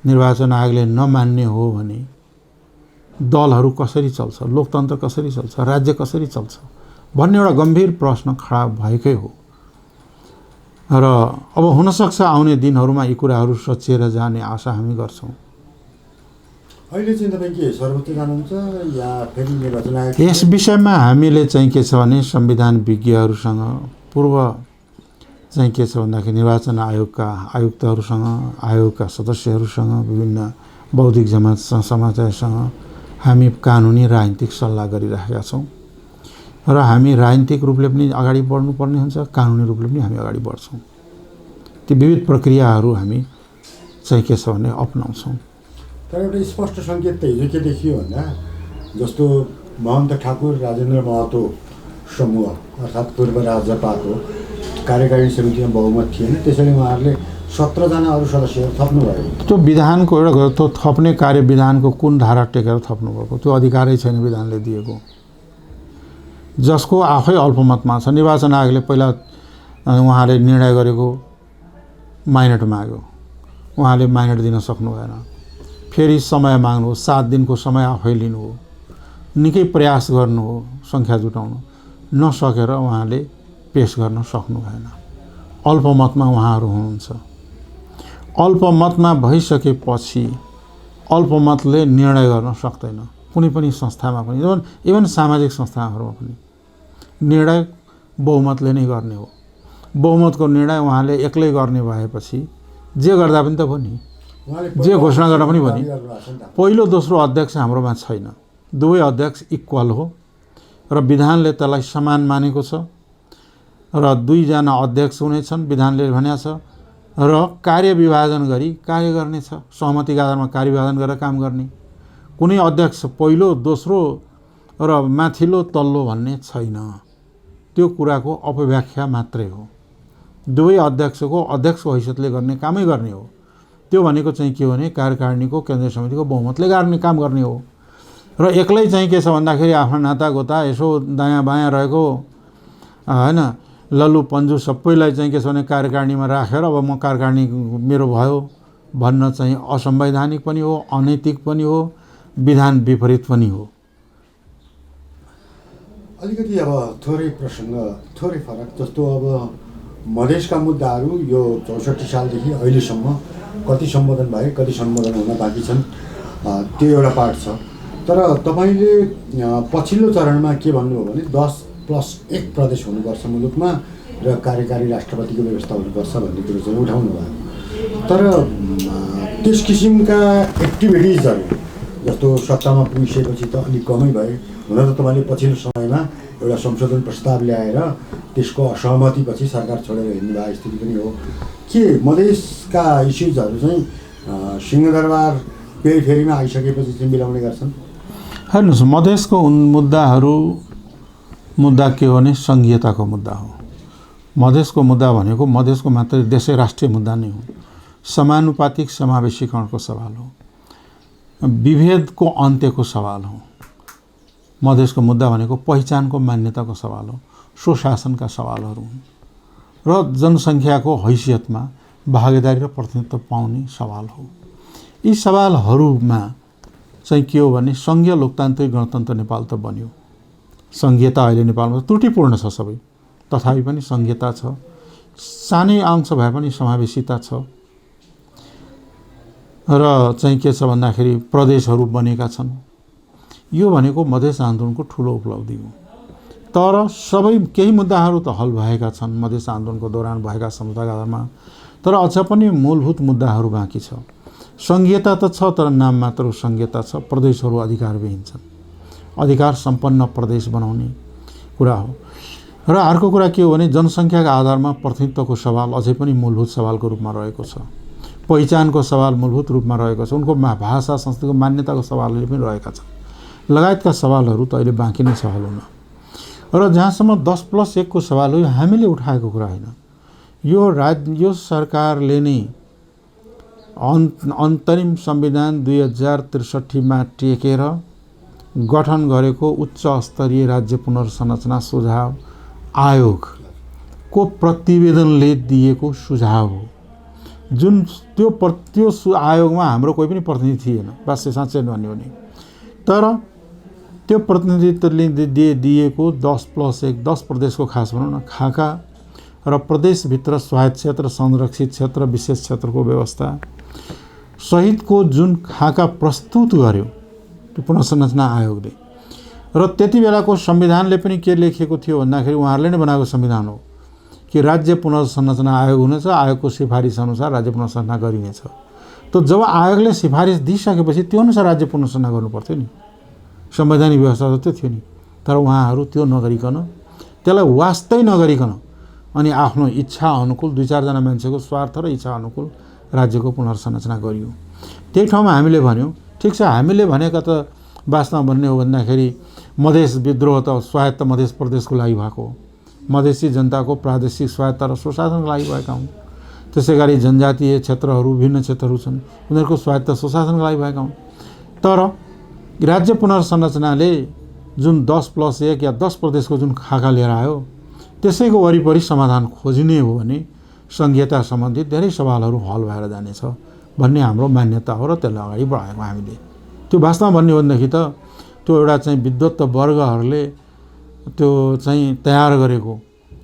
निर्वाचन आयोगले नमान्ने हो भने दलहरू कसरी चल्छ, लोकतन्त्र कसरी चल्छ, राज्य कसरी चल्छ भन्ने एउटा गम्भीर प्रश्न खडा भएकै हो। र अब हुनसक्छ आउने दिनहरूमा यी कुराहरू सचिएर जाने आशा हामी गर्छौँ। अहिले चाहिँ तपाईँ के सर्वोच्च जानुहुन्छ या फेरि निर्वाचन आयोग? यस विषयमा हामीले चाहिँ के छ भने संविधान विज्ञहरूसँग, पूर्व चाहिँ के छ भन्दाखेरि निर्वाचन आयोगका आयुक्तहरूसँग, आयोगका सदस्यहरूसँग, विभिन्न बौद्धिक समाजसँग हामी कानुनी राजनीतिक सल्लाह गरिराखेका छौँ र हामी राजनीतिक रूपले पनि अगाडि बढ्नुपर्ने हुन्छ, कानुनी रूपले पनि हामी अगाडि बढ्छौँ। ती विविध प्रक्रियाहरू हामी चाहिँ के छ भने अपनाउँछौँ। तर एउटा स्पष्ट सङ्केत त हिजो के देखियो भन्दा जस्तो महन्त ठाकुर राजेन्द्र महतो समूह अर्थात् पूर्व राजपाको कार्यकारिणी समितिमा बहुमत थिएन, त्यसैले उहाँहरूले 17 जना अरू सदस्यहरू थप्नुभयो। त्यो विधानको एउटा त्यो थप्ने कार्य विधानको कुन धारा टेकेर थप्नुभएको? त्यो अधिकारै छैन विधानले दिएको, जसको आफै अल्पमतमा छ। निर्वाचन आयोगले पहिला उहाँले निर्णय गरेको माइनट माग्यो, उहाँले माइनट दिन सक्नु भएन। फेरि समय माग्नु हो, 7 दिनको समय आफै लिनु हो, निकै प्रयास गर्नु हो सङ्ख्या जुटाउनु, नसकेर उहाँले पेश गर्न सक्नु भएन। अल्पमतमा उहाँहरू हुनुहुन्छ। अल्पमतमा भइसकेपछि अल्पमतले निर्णय गर्न सक्दैन कुनै पनि संस्थामा पनि, इभन सामाजिक संस्थाहरूमा पनि निर्णय बहुमतले नै गर्ने हो। बहुमतको निर्णय उहाँले एक्लै गर्ने भएपछि जे गर्दा पनि त भयो नि, जे घोषणा गर्न पनि भयो नि। पहिलो दोस्रो अध्यक्ष हाम्रोमा छैन, दुवै अध्यक्ष इक्वल हो र विधानले त्यसलाई समान मानेको छ र 2 जना अध्यक्ष हुनेछन् विधानले भनेको छ र कार्य विभाजन गरी कार्य गर्नेछ। सहमतिका आधारमा कार्य विभाजन गरेर काम गर्ने। कुनै अध्यक्ष पहिलो दोस्रो र माथिल्लो तल्लो भन्ने छैन, त्यो कुराको अपव्याख्या मात्रै हो। दुवै अध्यक्षको अध्यक्षको हैसियतले गर्ने कामै गर्ने हो। त्यो भनेको चाहिँ के हो भने कार्यकारिणीको केन्द्रीय समितिको बहुमतले गर्ने काम गर्ने हो। र एक्लै चाहिँ के छ भन्दाखेरि आफ्नो नातागोता यसो दायाँ बायाँ रहेको हैन लल्लु पन्जु सबैलाई चाहिँ के छ भने कार्यकारिणीमा राखेर अब म कार्यकारिणी मेरो भयो भन्न चाहिँ असंवैधानिक पनि हो, अनैतिक पनि हो, विधान विपरीत पनि हो। अलिकति अब थोरै प्रसङ्ग थोरै फरक, जस्तो अब मधेसका मुद्दाहरू यो 64 सालदेखि अहिलेसम्म कति सम्बोधन भए, कति सम्बोधन हुन बाँकी छन्, त्यो एउटा पार्ट छ। तर तपाईँले पछिल्लो चरणमा के भन्नुभयो भने 10+1 प्रदेश हुनुपर्छ मुलुकमा र कार्यकारी राष्ट्रपतिको व्यवस्था हुनुपर्छ भन्ने कुरो चाहिँ उठाउनु भयो। तर त्यस किसिमका एक्टिभिटिजहरू जस्तो सत्तामा पुगिसकेपछि त अलिक कमै भए। हुन त तपाईँले पछिल्लो समयमा एउटा संशोधन प्रस्ताव ल्याएर त्यसको असहमतिपछि सरकार छोडेर हिँड्नु भएको स्थिति पनि हो। के मधेसका इस्युजहरू चाहिँ सिंहदरबार फेरिमा आइसकेपछि चाहिँ मिलाउने गर्छन्? हेर्नुहोस्, मधेसको मुद्दा के हो भने सङ्घीयताको मुद्दा हो। मधेसको मुद्दा भनेको मधेसको मात्रै देशै राष्ट्रिय मुद्दा नै हो। समानुपातिक समावेशीकरणको सवाल हो, विभेदको अन्त्यको सवाल हो। मधेसको मुद्दा भनेको पहिचानको मान्यताको सवाल हो, सुशासनका सवालहरू हुन् र जनसङ्ख्याको हैसियतमा भागीदारी र प्रतिनिधित्व पाउने सवाल हो। यी सवालहरूमा चाहिँ के हो भने सङ्घीय लोकतान्त्रिक गणतन्त्र नेपाल त बन्यो। सङ्घीयता अहिले नेपालमा त्रुटिपूर्ण छ सबै, तथापि पनि सङ्घीयता छ, सानै अंश भए पनि समावेशिता छ र चाहिँ के छ भन्दाखेरि प्रदेशहरू बनेका छन्। यो भनेको मधेस आन्दोलनको ठुलो उपलब्धि हो। तर केही मुद्दाहरू त हल भएका छन् मधेस आन्दोलनको दौरान भएका समझौताका आधारमा, तर अझ पनि मूलभूत मुद्दाहरू बाँकी छ। सङ्घीयता त छ तर नाम मात्र सङ्घीयता छ, प्रदेशहरू अधिकारविहीन छन्। अधिकार सम्पन्न प्रदेश बनाउने कुरा हो। र अर्को कुरा के हो भने जनसङ्ख्याका आधारमा प्रतिनिधित्वको सवाल अझै पनि मूलभूत सवालको रूपमा रहेको छ। पहिचानको सवाल मूलभूत रूपमा रहेको छ। उनको भाषा संस्कृतिको मान्यताको सवालहरू पनि रहेका छन्। लगायतका सवालहरू त अहिले बाँकी नै छ हल हुन। र जहाँसम्म 10+1 को सवाल हो, हामीले उठाएको कुरा होइन। यो सरकारले नै अन्तरिम संविधान 2063 मा टेकेर गठन गरेको उच्च स्तरीय राज्य पुनर्संरचना सुझाव आयोगको प्रतिवेदनले दिएको सुझाव हो। जुन त्यो आयोगमा हाम्रो कोही पनि प्रतिनिधि थिएन, वास्तव साँच्चै भन्यो भने। तर त्यो प्रतिनिधित्वले दिएको 10+1 10 प्रदेशको खास भनौँ न खाका र प्रदेशभित्र स्वायत्त क्षेत्र, संरक्षित क्षेत्र, विशेष क्षेत्रको व्यवस्था सहितको जुन खाका प्रस्तुत गर्यो त्यो पुनर्संरचना आयोगले, र त्यति बेलाको संविधानले पनि के लेखेको थियो भन्दाखेरि उहाँहरूले नै बनाएको संविधान हो कि राज्य पुनर्संरचना आयोग हुनेछ, आयोगको सिफारिस अनुसार राज्य पुनर्संरचना गरिनेछ। त जब आयोगले सिफारिस दिइसकेपछि त्यो अनुसार राज्य पुनर्संरचना गर्नुपर्थ्यो नि, संवैधानिक व्यवस्था त त्यो थियो नि। तर उहाँहरू त्यो नगरिकन, त्यसलाई वास्तै नगरिकन अनि आफ्नो इच्छा अनुकूल 2-4 जना मान्छेको स्वार्थ र इच्छा अनुकूल राज्यको पुनर्संरचना गरियो। त्यही ठाउँमा हामीले भन्यौँ ठिक छ, हामीले भनेका त वास्तवमा भन्ने हो भन्दाखेरि मधेस विद्रोह त स्वायत्त मधेस प्रदेशको लागि भएको हो, मधेसी जनताको प्रादेशिक स्वायत्त र सुशासनको लागि भएका हुन्। त्यसै गरी जनजातीय क्षेत्रहरू, विभिन्न क्षेत्रहरू छन्, उनीहरूको स्वायत्त सुशासनको लागि भएका हुन्। तर राज्य पुनर्संरचनाले जुन 10+1 या 10 प्रदेशको जुन खाका लिएर आयो त्यसैको वरिपरि समाधान खोजिने हो भने संघीयता सम्बन्धित धेरै सवालहरू हल भएर जानेछ भन्ने हाम्रो मान्यता हो र त्यसलाई अगाडि बढाएको हामीले। त्यो वास्तवमा भन्ने हो भनेदेखि त त्यो एउटा चाहिँ विद्वत वर्गहरूले त्यो चाहिँ तयार गरेको,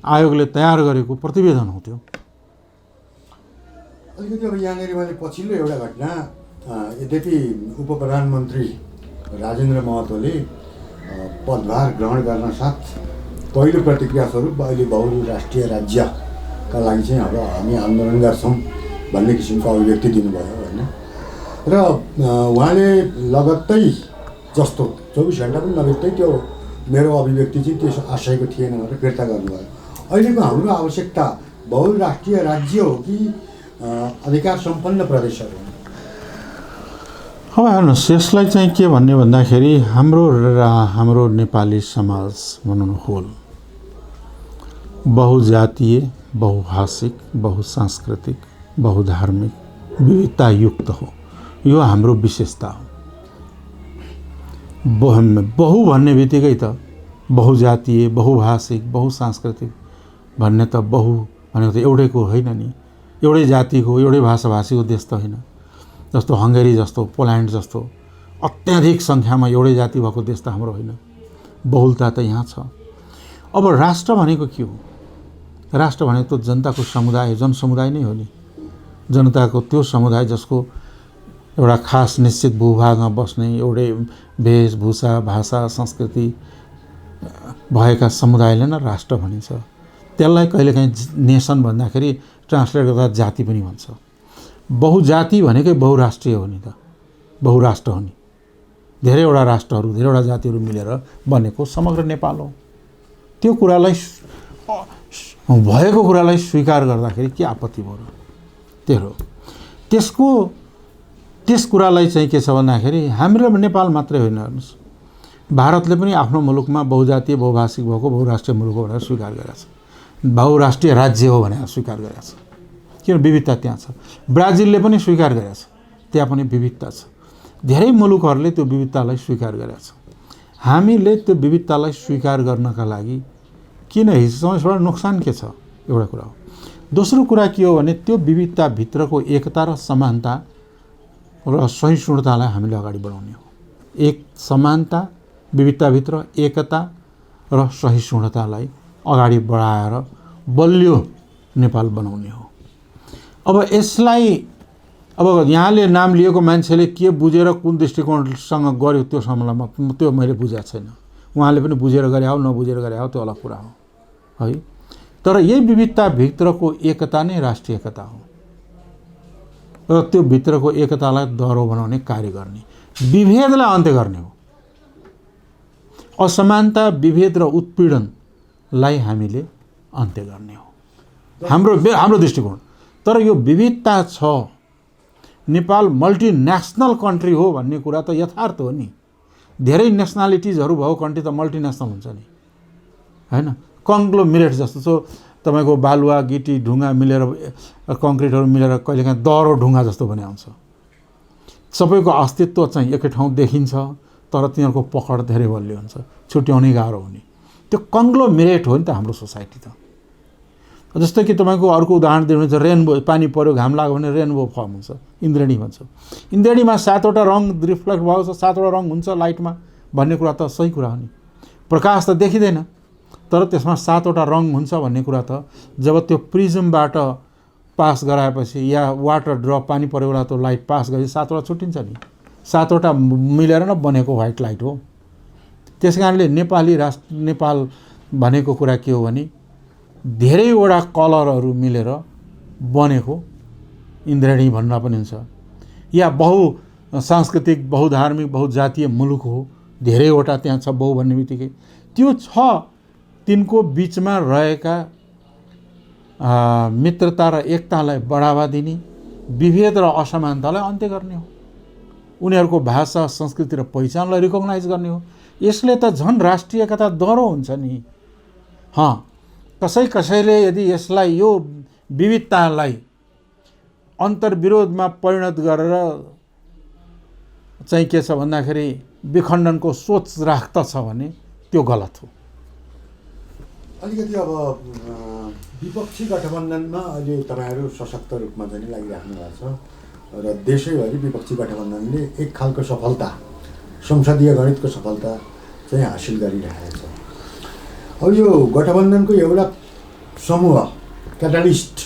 आयोगले तयार गरेको प्रतिवेदन हो त्यो। अलिकति अब यहाँनिर मैले पछिल्लो एउटा घटना, यद्यपि उप प्रधानमन्त्री राजेन्द्र महतोले पदभार ग्रहण गर्न साथ पहिलो प्रतिक्रिया स्वरूप अहिले बहुराष्ट्रिय राज्यका लागि चाहिँ अब हामी आन्दोलन गर्छौँ भन्ने किसिमको अभिव्यक्ति दिनुभयो होइन। र उहाँले लगत्तै जस्तो 24 घन्टा पनि नबित्दै त्यो मेरो अभिव्यक्ति चाहिँ त्यस आशयको थिएन भनेर फिर्ता गर्नुभयो। अहिलेको हाम्रो आवश्यकता बहुराष्ट्रिय राज्य हो कि अधिकार सम्पन्न प्रदेशहरू? अब हेर्नुहोस्, यसलाई चाहिँ के भन्ने भन्दाखेरि हाम्रो नेपाली समाज भनौँ न होल बहुजातीय, बहुभाषिक, बहुसांस्कृतिक, बहुधार्मिक, विविधतायुक्त हो। यो हाम्रो विशेषता हो। बहु भन्ने बित्तिकै त बहुजातीय, बहुभाषिक, बहुसांस्कृतिक भन्ने त बहु भनेको त एउटैको होइन नि, एउटै जातिको, एउटै भाषाभाषीको देश त होइन। जस्तो हङ्गेरी जस्तो, पोल्यान्ड जस्तो अत्याधिक सङ्ख्यामा एउटै जाति भएको देश त हाम्रो होइन। बहुलता त यहाँ छ। अब राष्ट्र भनेको के हो? राष्ट्र भनेको त जनताको समुदाय, जनसमुदाय नै हो नि। जनताको त्यो समुदाय जसको एउटा खास निश्चित भूभागमा बस्ने, एउटै वेशभूषा, भाषा, संस्कृति भएका समुदायले नै राष्ट्र भनिन्छ। त्यसलाई कहिलेकाहीँ नेसन भन्दाखेरि ट्रान्सलेट गर्दा जाति पनि भन्छ। बहुजाति भनेकै बहुराष्ट्रिय हो नि त, बहुराष्ट्र हो नि। धेरैवटा राष्ट्रहरू, धेरैवटा जातिहरू मिलेर बनेको समग्र नेपाल हो। त्यो कुरालाई भएको कुरालाई स्वीकार गर्दाखेरि के आपत्ति भयो र? त्यस कुरालाई चाहिँ के छ भन्दाखेरि हाम्रो नेपाल मात्रै होइन, हेर्नुहोस् भारतले पनि आफ्नो मुलुकमा बहुजातीय, बहुभाषिक भएको बहुराष्ट्रिय मुलुक हो भनेर स्वीकार गरेको छ। बहुराष्ट्रिय राज्य हो भनेर स्वीकार गरेको छ, किन विविधता त्यहाँ छ। ब्राजिलले पनि स्वीकार गरेको छ, त्यहाँ पनि विविधता छ। धेरै मुलुकहरूले त्यो विविधतालाई स्वीकार गरेका छ। हामीले त्यो विविधतालाई स्वीकार गर्नका लागि किन हिजोसम्मबाट नोक्सान के छ? एउटा कुरा हो। दोस्रो कुरा के हो भने त्यो विविधताभित्रको एकता र समानता र सहिष्णुतालाई हामीले अगाडि बढाउने हो। एक समानता, विविधताभित्र एकता र सहिष्णुतालाई अगाडि बढाएर बलियो नेपाल बनाउने हो। अब यसलाई अब यहाँले नाम लिएको मान्छेले के बुझेर कुन दृष्टिकोणसँग गर्यो त्यो मैले बुझेको छैन। उहाँले पनि बुझेर गरे हो, नबुझेर गरे हो, त्यो अलग कुरा हो है। तर यही विविधताभित्रको एकता नै राष्ट्रिय एकता हो र त्यो भित्रको एकतालाई दह्रो बनाउने कार्य गर्ने, विभेदलाई अन्त्य गर्ने हो। असमानता, विभेद र उत्पीडनलाई हामीले अन्त्य गर्ने हो हाम्रो दृष्टिकोण। तर यो विविधता छ, नेपाल मल्टिनेसनल कन्ट्री हो भन्ने कुरा त यथार्थ हो नि। धेरै नेसनालिटिजहरू भएको कन्ट्री त मल्टिनेसनल हुन्छ नि हैन। कङ्ग्लोमेरेट जस्तो छ, तपाईँको बालुवा, गिटी, ढुङ्गा मिलेर, कङ्क्रिटहरू मिलेर कहिलेकाहीँ दह्रो ढुङ्गा जस्तो बने आउँछ। सबैको अस्तित्व चाहिँ एकै ठाउँ देखिन्छ, तर तिनीहरूको पकड धेरै बलियो हुन्छ, छुट्याउनै गाह्रो हुने। त्यो कङ्ग्लोमेरेट हो नि त हाम्रो सोसाइटी त। जस्तै कि तपाईँको अर्को उदाहरण दिनु छ, रेनबो, पानी पर्यो घाम लाग्यो भने रेनबो फर्म हुन्छ, इन्द्रेणी भन्छ। इन्द्रेणीमा 7वटा रङ रिफ्लेक्ट भएको छ, 7वटा रङ हुन्छ लाइटमा भन्ने कुरा त सही कुरा हो नि। प्रकाश त देखिँदैन, तर त्यसमा 7वटा रङ हुन्छ भन्ने कुरा त जब त्यो प्रिजमबाट पास गराएपछि या वाटर ड्रप पानी पऱ्यो बेला त्यो लाइट पास गरे 7वटा छुट्टिन्छ नि। 7वटा मिलेर नै बनेको व्हाइट लाइट हो। त्यस कारणले नेपाल भनेको कुरा के हो भने धेरैवटा कलरहरू मिलेर बनेको इन्द्रेणी भन्न पनि हुन्छ, या सांस्कृतिक बहुधार्मिक बहुजातीय मुलुक हो, धेरैवटा त्यहाँ छ बहु भन्ने बित्तिकै त्यो छ। तिनको बिचमा रहेका मित्रता र एकतालाई बढावा दिने, विभेद र असमानतालाई अन्त्य गर्ने हो, उनीहरूको भाषा संस्कृति र पहिचानलाई रिकगनाइज गर्ने हो। यसले त झन् राष्ट्रिय एकता दह्रो हुन्छ नि। कसैले यदि यसलाई यो विविधतालाई अन्तर्विरोधमा परिणत गरेर चाहिँ के छ भन्दाखेरि विखण्डनको सोच राख्दछ भने त्यो गलत हो। अलिकति अब विपक्षी गठबन्धनमा अहिले तपाईँहरू सशक्त रूपमा चाहिँ लागिराख्नु भएको छ र देशैभरि विपक्षी गठबन्धनले एक खालको सफलता, संसदीय गणितको सफलता चाहिँ हासिल गरिरहेको छ। अब यो गठबन्धनको एउटा समूह क्याटालिस्ट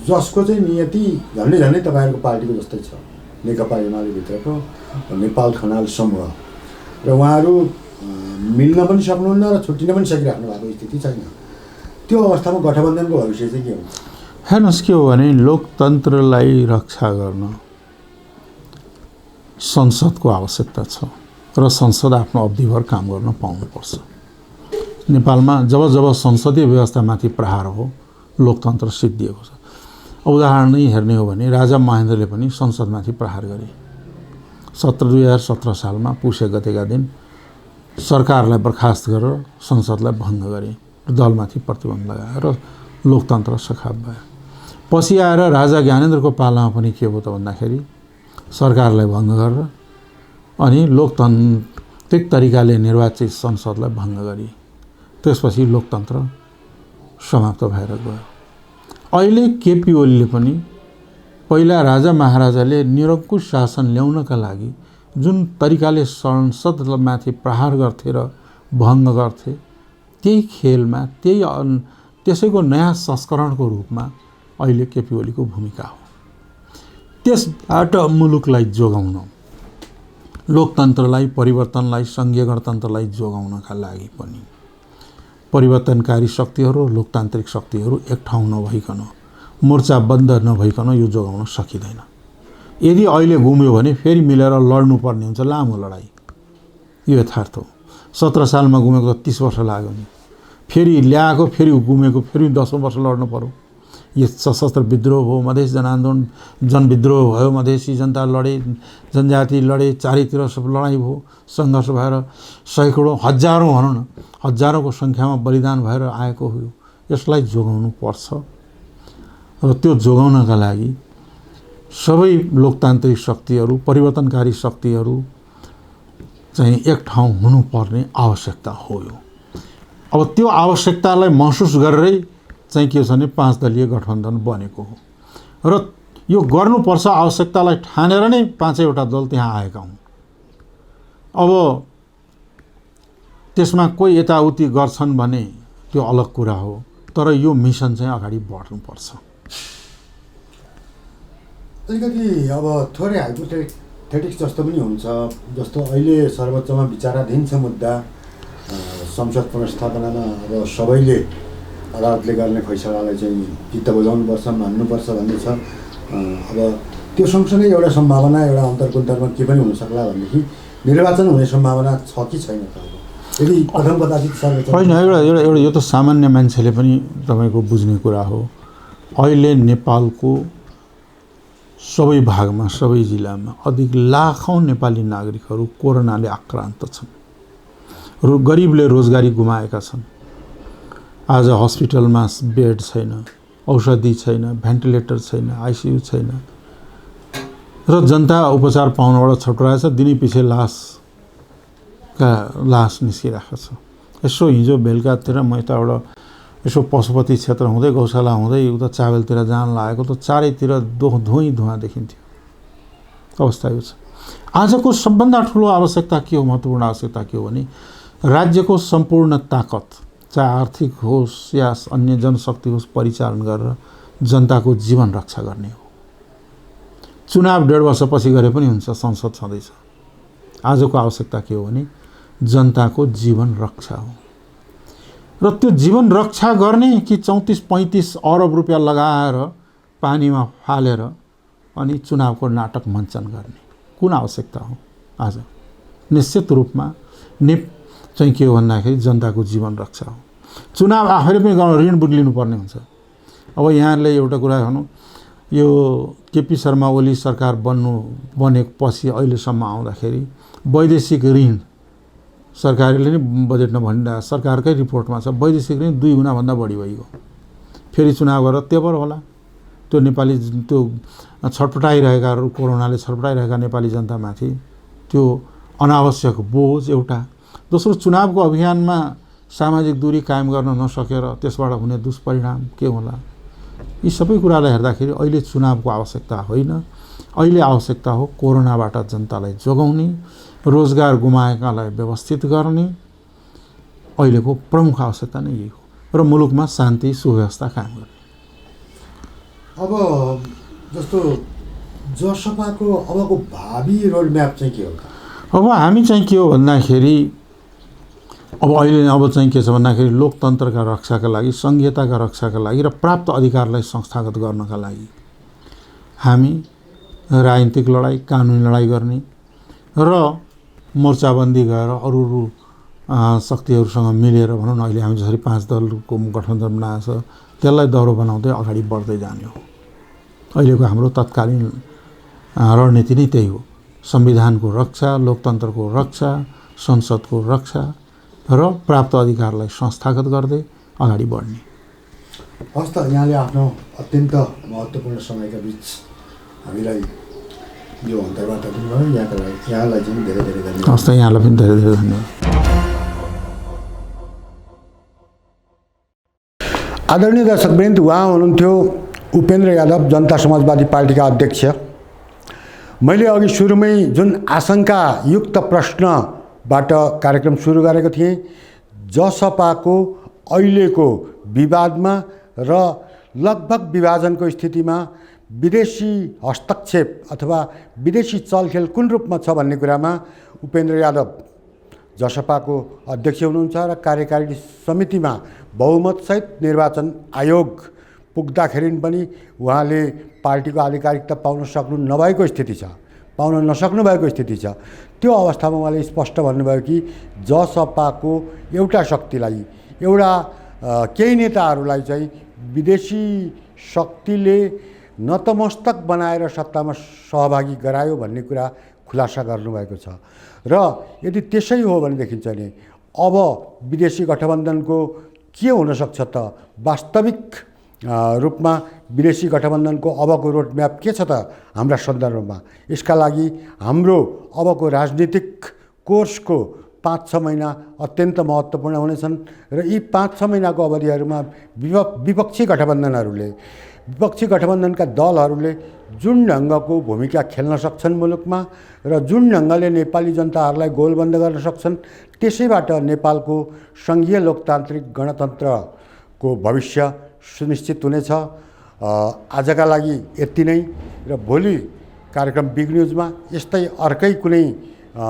जसको चाहिँ नियति झन्डै तपाईँहरूको पार्टीको जस्तै छ, नेकपा एमालेभित्रको नेपाल खनाल समूह, र उहाँहरू मिल्न पनि सक्नुहुन्न र छुट्टिन पनि सकिराख्नु भएको स्थिति छैन। त्यो अवस्थामा गठबन्धनको भविष्य चाहिँ के हुन्छ? हेर्नुहोस्, के हो भने लोकतन्त्रलाई रक्षा गर्न संसदको आवश्यकता छ र संसद आफ्नो अवधिभर काम गर्न पाउनुपर्छ। नेपालमा जब संसदीय व्यवस्थामाथि प्रहार हो लोकतन्त्र सिद्धिएको छ। उदाहरण नै हेर्ने हो भने राजा महेन्द्रले पनि संसदमाथि प्रहार गरे। 2017 सालमा पुष 1 गतेका दिन सरकारलाई बर्खास्त गरेर संसदलाई भङ्ग गरे, दलमाथि प्रतिबन्ध लगाएर लोकतन्त्र सखाप भयो। पछि आएर राजा ज्ञानेन्द्रको पालामा पनि के भयो त भन्दाखेरि सरकारलाई भङ्ग गरेर अनि लोकतान्त्रिक तरिकाले निर्वाचित संसदलाई भङ्ग गरे। त्यसपछि लोकतन्त्र समाप्त भएर गयो। अहिले केपी ओलीले पनि पहिला राजा महाराजाले निरङ्कुश शासन ल्याउनका लागि जुन तरिकाले संसदमाथि प्रहार गर्थे र भङ्ग गर्थे, त्यही खेलमा त्यसैको नयाँ संस्करणको रूपमा अहिले केपी ओलीको भूमिका हो। त्यसबाट मुलुकलाई जोगाउन, लोकतन्त्रलाई, परिवर्तनलाई, सङ्घीय गणतन्त्रलाई जोगाउनका लागि पनि परिवर्तनकारी शक्तिहरू, लोकतान्त्रिक शक्तिहरू एक ठाउँ नभइकन, मोर्चाबन्द नभइकन यो जोगाउन सकिँदैन। यदि अहिले गुम्यो भने फेरि मिलेर लड्नुपर्ने हुन्छ, लामो लडाइँ। यो यथार्थ हो। 17 सालमा गुमेको त 30 वर्ष लाग्यो नि, फेरि ल्याएको, फेरि गुमेको, फेरि 10 वर्ष लड्नु पर्यो। यो सशस्त्र विद्रोह हो, मधेस जनआन्दोलन, जनविद्रोह भयो, मधेसी जनता लडे, जनजाति लडे, चारैतिर सब लडाइँ भयो, सङ्घर्ष भएर सैकडौँ, हजारौँ भनौँ न, हजारौँको सङ्ख्यामा बलिदान भएर आएको हो। यसलाई जोगाउनु पर्छ र त्यो जोगाउनका लागि सबै लोकतान्त्रिक शक्तिहरू, परिवर्तनकारी शक्तिहरू चाहिँ एक ठाउँ हुनुपर्ने आवश्यकता हो। यो अब त्यो आवश्यकतालाई महसुस गरेरै चाहिँ के छ भने 5 दलीय गठबन्धन बनेको हो र यो गर्नुपर्छ आवश्यकतालाई ठानेर नै 5वटा दल त्यहाँ आएका हुन्। अब त्यसमा कोही यताउति गर्छन् भने त्यो अलग कुरा हो, तर यो मिसन चाहिँ अगाडि बढ्नुपर्छ। अलिकति अब थोरै हाइपोथेटिक्स जस्तो पनि हुन्छ, जस्तो अहिले सर्वोच्चमा विचाराधीन छ मुद्दा संसद पुनर्स्थापनामा। अब सबैले अदालतले गर्ने फैसलालाई चाहिँ चित्त बुझाउनुपर्छ, मान्नुपर्छ भन्ने छ। अब त्यो सँगसँगै एउटा सम्भावना, एउटा अन्तर्कुन्तरमा के पनि हुनसक्ला भनेदेखि निर्वाचन हुने सम्भावना छ कि छैन त? यदि प्रथम कदाचित सर्वोच्च होइन, एउटा यो त सामान्य मान्छेले पनि तपाईँको बुझ्ने कुरा हो। अहिले नेपालको सबै भागमा, सबै जिल्लामा अधिक लाखौँ नेपाली नागरिकहरू कोरोनाले आक्रान्त छन्। गरिबले रोजगारी गुमाएका छन्। आज हस्पिटलमा बेड छैन, औषधि छैन, भेन्टिलेटर छैन, आइसियु छैन र जनता उपचार पाउनबाट छटपटाएको छ। दिनै पछि लास निस्किरहेको छ। यसो हिजो बेलुकातिर म यता एउटा यसो पशुपति क्षेत्र हुँदै गौशाला हुँदै उता चाबेलतिर जान लागेको त चारैतिर धुवाँ देखिन्थ्यो। अवस्था यो छ। आजको सबभन्दा ठुलो आवश्यकता के हो, महत्त्वपूर्ण आवश्यकता के हो भने राज्यको सम्पूर्ण ताकत, चाहे आर्थिक होस् या अन्य जनशक्ति होस्, परिचालन गरेर जनताको जीवन रक्षा गर्ने हो। चुनाव 1.5 वर्षपछि गरे पनि हुन्छ, संसद छँदैछ। आजको आवश्यकता के हो भने जनताको जीवन रक्षा हो। र त्यो जीवन रक्षा गर्ने कि 34-35 अरब रुपियाँ लगाएर पानीमा फालेर अनि चुनावको नाटक मञ्चन गर्ने कुन आवश्यकता हो? आज निश्चित रूपमा चाहिँ के हो भन्दाखेरि जनताको जीवन रक्षा हो। चुनाव आफैले पनि गर्न ऋण लिनुपर्ने हुन्छ। अब यहाँले एउटा कुरा भनौँ, यो केपी शर्मा ओली सरकार बनेपछि अहिलेसम्म आउँदाखेरि वैदेशिक ऋण सरकारले नै बजेटमा भनिरहेको, सरकारकै रिपोर्टमा छ, वैदेशिक ऋण 2 गुणाभन्दा बढी भइगयो। फेरि चुनाव गरेर तेबर होला। त्यो नेपाली त्यो छटपटाइरहेका, कोरोनाले छटपटाइरहेका नेपाली जनतामाथि त्यो अनावश्यक बोझ एउटा। दोस्रो, चुनावको अभियानमा सामाजिक दूरी कायम गर्न नसकेर त्यसबाट हुने दुष्परिणाम के होला? यी सबै कुरालाई हेर्दाखेरि अहिले चुनावको आवश्यकता होइन। अहिले आवश्यकता हो कोरोनाबाट जनतालाई जोगाउने, रोजगार गुमाएकालाई व्यवस्थित गर्ने। अहिलेको प्रमुख आवश्यकता नै यही हो र मुलुकमा शान्ति सुव्यवस्था कायम गर्ने। अब जस्तो जसपाको अबको भावी रोडम्याप चाहिँ के हो? अब हामी चाहिँ के हो भन्दाखेरि अब चाहिँ के छ भन्दाखेरि लोकतन्त्रका रक्षाका लागि, संघीयताका रक्षाका लागि र प्राप्त अधिकारलाई संस्थागत गर्नका लागि हामी राजनीतिक लडाइँ, कानुनी लडाइँ गर्ने र मोर्चाबन्दी गरेर अरू शक्तिहरूसँग मिलेर भनौँ न, अहिले हामी जसरी 5 दलको गठबन्धन बनाएको छ त्यसलाई दह्रो बनाउँदै अगाडि बढ्दै जाने हो। अहिलेको हाम्रो तत्कालीन रणनीति नै त्यही हो। संविधानको रक्षा, लोकतन्त्रको रक्षा, संसदको रक्षा र प्राप्त अधिकारलाई संस्थागत गर्दै अगाडि बढ्ने। हस् त, यहाँले आफ्नो अत्यन्त महत्त्वपूर्ण समयका बिच हामीलाई यो अन्तर्वार्ता दिनुभयो। यहाँलाई चाहिँ धेरै धेरै धन्यवाद। हस् त, यहाँलाई पनि धेरै धेरै धन्यवाद। आदरणीय दर्शकवृन्द, उहाँ हुनुहुन्थ्यो उपेन्द्र यादव, जनता समाजवादी पार्टीका अध्यक्ष। मैले अघि सुरुमै जुन आशंकायुक्त प्रश्नबाट कार्यक्रम सुरु गरेको थिएँ, जसपाको अहिलेको विवादमा र लगभग विभाजनको स्थितिमा विदेशी हस्तक्षेप अथवा विदेशी चलखेल कुन रूपमा छ भन्ने कुरामा उपेन्द्र यादव जसपाको अध्यक्ष हुनुहुन्छ र कार्यकारिणी समितिमा बहुमतसहित निर्वाचन आयोग पुग्दाखेरि पनि उहाँले पार्टीको आधिकारिकता पाउन नसक्नु भएको स्थिति छ। त्यो अवस्थामा उहाँले स्पष्ट भन्नुभयो कि जसपाको एउटा शक्तिलाई, एउटा केही नेताहरूलाई चाहिँ विदेशी शक्तिले नतमस्तक बनाएर सत्तामा सहभागी गरायो भन्ने कुरा खुलासा गर्नुभएको छ। र यदि त्यसै हो भनेदेखि चाहिँ अब विदेशी गठबन्धनको के हुनसक्छ त? वास्तविक रूपमा विदेशी गठबन्धनको अबको रोडम्याप के छ त हाम्रा सन्दर्भमा? यसका लागि हाम्रो अबको राजनीतिक कोर्सको 5-6 महिना अत्यन्त महत्त्वपूर्ण हुनेछन् र यी 5-6 महिनाको अवधिहरूमा विपक्षी गठबन्धनका दलहरूले जुन ढङ्गको भूमिका खेल्न सक्छन् मुलुकमा र जुन ढङ्गले नेपाली जनताहरूलाई गोलबन्द गर्न सक्छन्, त्यसैबाट नेपालको सङ्घीय लोकतान्त्रिक गणतन्त्रको भविष्य सुनिश्चित हुनेछ। आजका लागि यति नै र भोलि कार्यक्रम बिग न्युजमा यस्तै अर्कै कुनै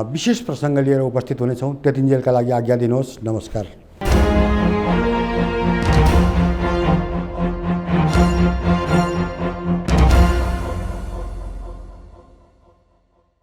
विशेष प्रसङ्ग लिएर उपस्थित हुनेछौँ। त्यतिन्जेलका लागि आज्ञा दिनुहोस्। नमस्कार।